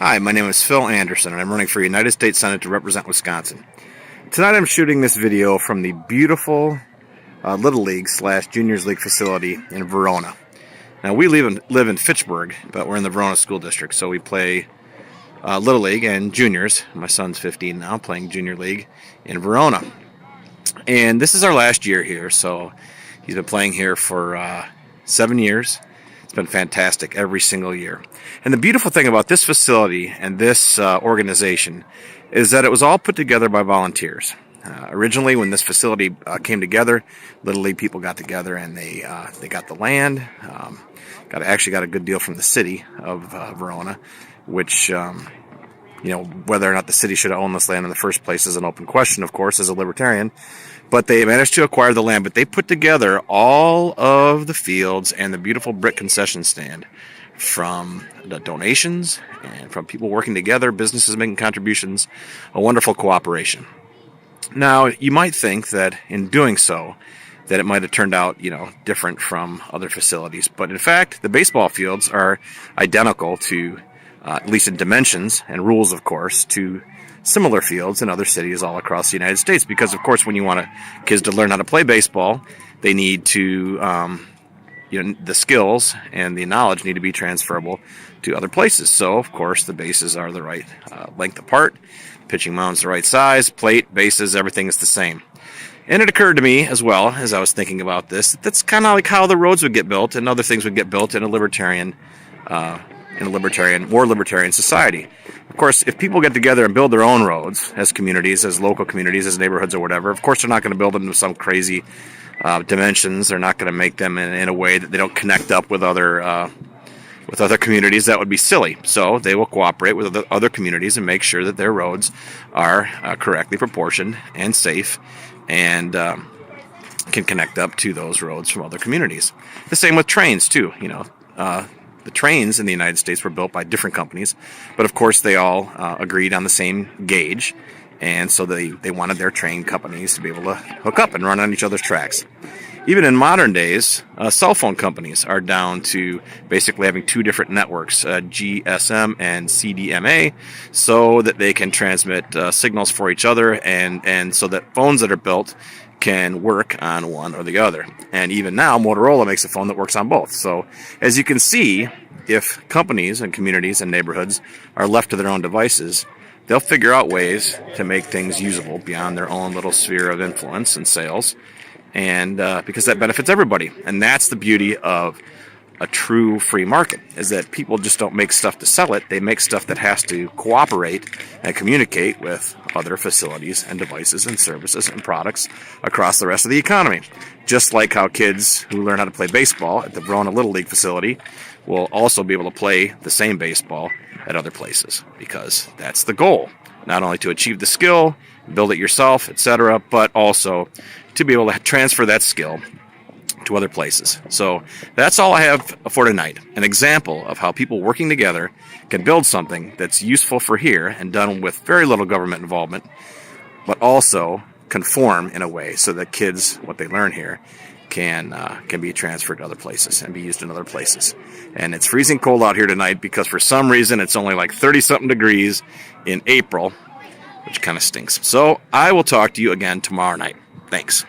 Hi, my name is Phil Anderson, and I'm running for United States Senate to represent Wisconsin. Tonight I'm shooting this video from the beautiful Little League / Juniors League facility in Verona. Now, we live in Fitchburg, but we're in the Verona School District, so we play Little League and Juniors. My son's 15 now, playing Junior League in Verona. And this is our last year here, so he's been playing here for 7 years. It's been fantastic every single year. And the beautiful thing about this facility and this organization is that it was all put together by volunteers. Originally, when this facility came together, Little League people got together and they got the land. Actually got a good deal from the city of Verona, which whether or not the city should have owned this land in the first place is an open question, of course, as a libertarian. But they managed to acquire the land. But they put together all of the fields and the beautiful brick concession stand from the donations and from people working together, businesses making contributions, a wonderful cooperation. Now, you might think that in doing so, that it might have turned out, different from other facilities. But in fact, the baseball fields are identical to, at least in dimensions and rules, of course, to similar fields in other cities all across the United States. Because, of course, when you want kids to learn how to play baseball, they need to, the skills and the knowledge need to be transferable to other places. So, of course, the bases are the right length apart, pitching mound's the right size, plate, bases, everything is the same. And it occurred to me as well, as I was thinking about this, that's kind of like how the roads would get built and other things would get built in a more libertarian society. Of course, if people get together and build their own roads as communities, as local communities, as neighborhoods or whatever, of course they're not going to build them to some crazy dimensions. They're not going to make them in a way that they don't connect up with other communities. That would be silly. So they will cooperate with other communities and make sure that their roads are correctly proportioned and safe and can connect up to those roads from other communities. The same with trains, too. The trains in the United States were built by different companies, but of course they all agreed on the same gauge, and so they wanted their train companies to be able to hook up and run on each other's tracks. Even in modern days, cell phone companies are down to basically having two different networks, GSM and CDMA, so that they can transmit signals for each other, and so that phones that are built can work on one or the other. And even now, Motorola makes a phone that works on both. So as you can see, if companies and communities and neighborhoods are left to their own devices, they'll figure out ways to make things usable beyond their own little sphere of influence and sales, and because that benefits everybody. And that's the beauty of a true free market, is that people just don't make stuff to sell it. They make stuff that has to cooperate and communicate with other facilities and devices and services and products across the rest of the economy. Just like how kids who learn how to play baseball at the Verona Little League facility will also be able to play the same baseball at other places, because that's the goal. Not only to achieve the skill, build it yourself, etc., but also to be able to transfer that skill to other places. So that's all I have for tonight. An example of how people working together can build something that's useful for here and done with very little government involvement, but also conform in a way so that kids, what they learn here, can be transferred to other places and be used in other places. And it's freezing cold out here tonight because for some reason it's only like 30-something degrees in April, which kind of stinks. So I will talk to you again tomorrow night. Thanks.